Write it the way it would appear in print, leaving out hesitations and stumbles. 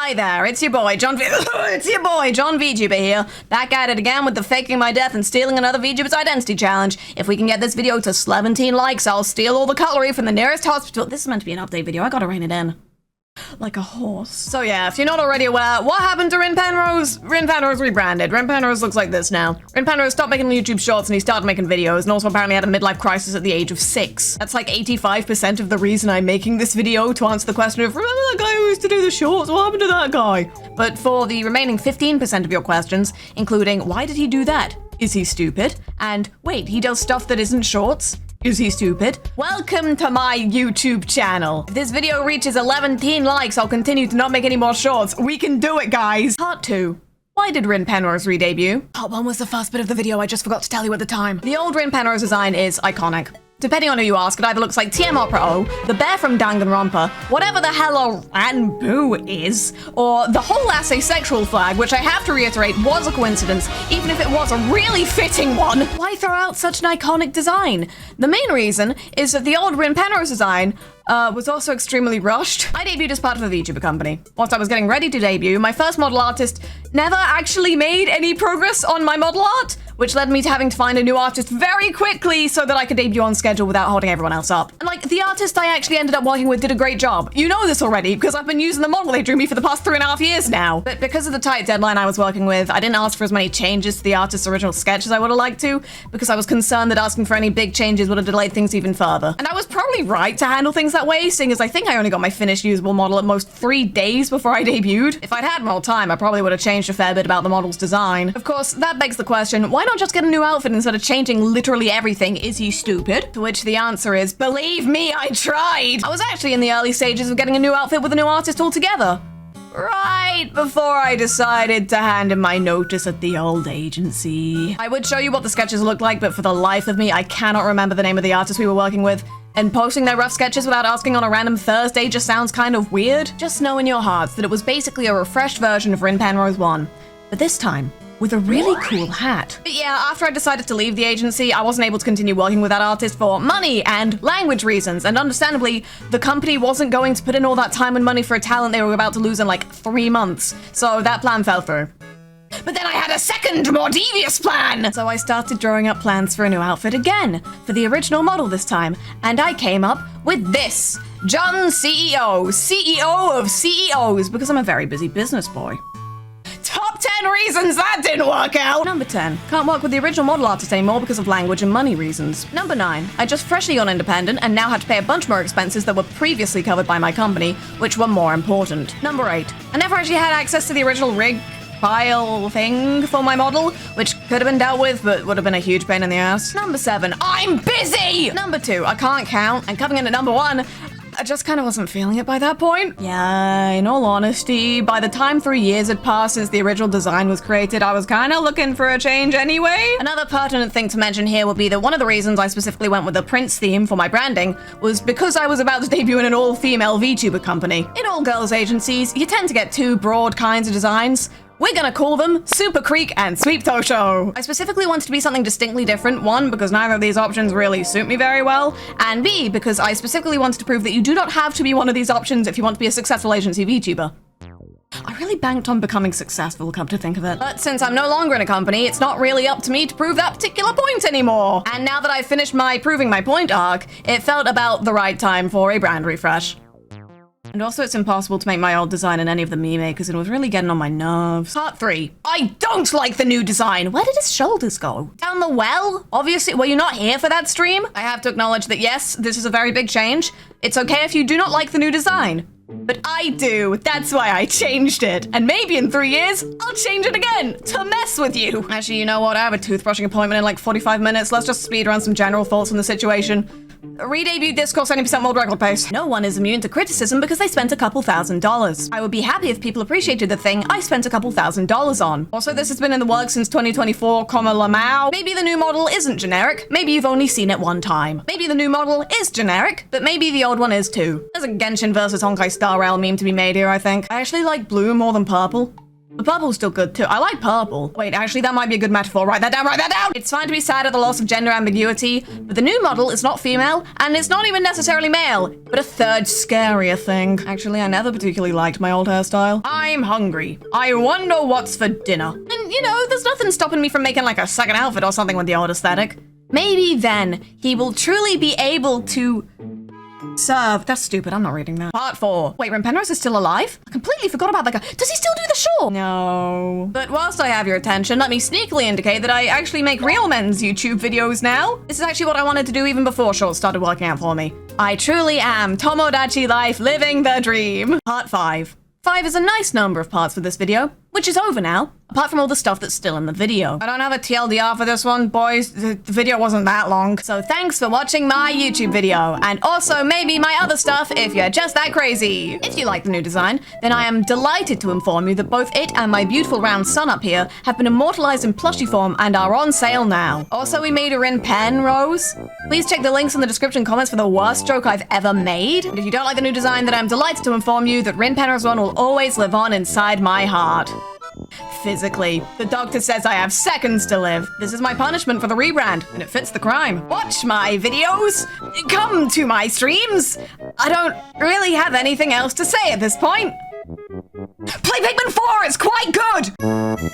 Hi there, it's your boy, John VTuber here, back at it again with the faking my death and stealing another VTuber's identity challenge. If we can get this video to 17 likes, I'll steal all the cutlery from the nearest hospital. This is meant to be an update video, I gotta rein it in. Like a horse. So yeah, if you're not already aware, what happened to Rin Penrose? Rin Penrose rebranded. Rin Penrose looks like this now. Rin Penrose stopped making YouTube shorts and he started making videos, and also apparently had a midlife crisis at the age of 6. That's like 85% of the reason I'm making this video, to answer the question of, remember that guy who used to do the shorts? What happened to that guy? But for the remaining 15% of your questions, including why did he do that? Is he stupid? And wait, he does stuff that isn't shorts? Is he stupid? Welcome to my YouTube channel. If this video reaches 11 likes, I'll continue to not make any more shorts. We can do it, guys. Part 2. Why did Rin Penrose re-debut? Part 1 was the first bit of the video I just forgot to tell you at the time. The old Rin Penrose design is iconic. Depending on who you ask, it either looks like TM Opera O, the bear from Danganronpa, whatever the hell a Ranboo is, or the whole ass asexual flag, which I have to reiterate was a coincidence, even if it was a really fitting one. Why throw out such an iconic design? The main reason is that the old Rin Penrose design was also extremely rushed. I debuted as part of a VTuber company. Whilst I was getting ready to debut, my first model artist never actually made any progress on my model art, which led me to having to find a new artist very quickly so that I could debut on schedule without holding everyone else up. And like, the artist I actually ended up working with did a great job. You know this already, because I've been using the model they drew me for the past 3.5 years now. But because of the tight deadline I was working with, I didn't ask for as many changes to the artist's original sketch as I would have liked to, because I was concerned that asking for any big changes would have delayed things even further. And I was probably right to handle things that way, seeing as I think I only got my finished usable model at most 3 days before I debuted. If I'd had more time, I probably would have changed a fair bit about the model's design. Of course, that begs the question, why not just get a new outfit instead of changing literally everything? Is he stupid? To which the answer is, believe me, I tried! I was actually in the early stages of getting a new outfit with a new artist altogether. Right before I decided to hand in my notice at the old agency. I would show you what the sketches looked like, but for the life of me, I cannot remember the name of the artist we were working with. And posting their rough sketches without asking on a random Thursday just sounds kind of weird. Just know in your hearts that it was basically a refreshed version of Rin Penrose 1. But this time, with a really cool hat. But yeah, after I decided to leave the agency, I wasn't able to continue working with that artist for money and language reasons, and understandably, the company wasn't going to put in all that time and money for a talent they were about to lose in like 3 months, so that plan fell through. But then I had a second, more devious plan! So I started drawing up plans for a new outfit again, for the original model this time, and I came up with this. John CEO of CEOs, because I'm a very busy business boy. Top 10 reasons that didn't work out! Number 10. Can't work with the original model artist anymore because of language and money reasons. Number 9. I just freshly gone independent and now had to pay a bunch more expenses that were previously covered by my company, which were more important. Number 8. I never actually had access to the original rig file thing for my model, which could have been dealt with, but would have been a huge pain in the ass. Number 7. I'm busy! Number 2. I can't count, and coming in at number 1, I just kind of wasn't feeling it by that point. Yeah, in all honesty, by the time 3 years had passed since the original design was created, I was kind of looking for a change anyway. Another pertinent thing to mention here would be that one of the reasons I specifically went with the Prince theme for my branding was because I was about to debut in an all-female VTuber company. In all-girls agencies, you tend to get 2 broad kinds of designs. We're gonna call them Super Creek and Sweep Toe Show. I specifically wanted to be something distinctly different, 1, because neither of these options really suit me very well, and B, because I specifically wanted to prove that you do not have to be one of these options if you want to be a successful agency VTuber. I really banked on becoming successful, come to think of it. But since I'm no longer in a company, it's not really up to me to prove that particular point anymore. And now that I've finished my proving my point arc, it felt about the right time for a brand refresh. And also, it's impossible to make my old design in any of the meme because it was really getting on my nerves. Part 3. I don't like the new design. Where did his shoulders go? Down the well? Obviously, were you not here for that stream? I have to acknowledge that yes, this is a very big change. It's okay if you do not like the new design. But I do. That's why I changed it. And maybe in 3 years, I'll change it again to mess with you. Actually, you know what? I have a toothbrushing appointment in like 45 minutes. Let's just speed around some general thoughts on the situation. Re-debut Discourse 70% more record pace. No one is immune to criticism because they spent a couple $1,000s. I would be happy if people appreciated the thing I spent a couple $1,000s on. Also, this has been in the works since 2024, Lamau. Maybe the new model isn't generic. Maybe you've only seen it 1 time. Maybe the new model is generic, but maybe the old one is too. There's a Genshin versus Honkai Star Rail meme to be made here, I think. I actually like blue more than purple. The purple's still good too. I like purple. Wait, actually, that might be a good metaphor. Write that down, write that down! It's fine to be sad at the loss of gender ambiguity, but the new model is not female, and it's not even necessarily male, but a third scarier thing. Actually, I never particularly liked my old hairstyle. I'm hungry. I wonder what's for dinner. And, you know, there's nothing stopping me from making like a second outfit or something with the old aesthetic. Maybe then he will truly be able to serve. That's stupid. I'm not reading that. Part 4. Wait, Rin Penrose is still alive? I completely forgot about that guy. Does he still do the show? No. But whilst I have your attention, let me sneakily indicate that I actually make real men's YouTube videos now. This is actually what I wanted to do even before shorts started working out for me. I truly am Tomodachi life living the dream. Part 5. 5 is a nice number of parts for this video, which is over now, apart from all the stuff that's still in the video. I don't have a TLDR for this one, boys. The video wasn't that long. So thanks for watching my YouTube video, and also maybe my other stuff if you're just that crazy. If you like the new design, then I am delighted to inform you that both it and my beautiful round sun up here have been immortalized in plushie form and are on sale now. Also, we made a Rin Penrose. Please check the links in the description comments for the worst joke I've ever made. And if you don't like the new design, then I'm delighted to inform you that Rin Penrose 1 will always live on inside my heart. Physically. The doctor says I have seconds to live. This is my punishment for the rebrand, and it fits the crime. Watch my videos. Come to my streams. I don't really have anything else to say at this point. Play Pikmin 4, it's quite good!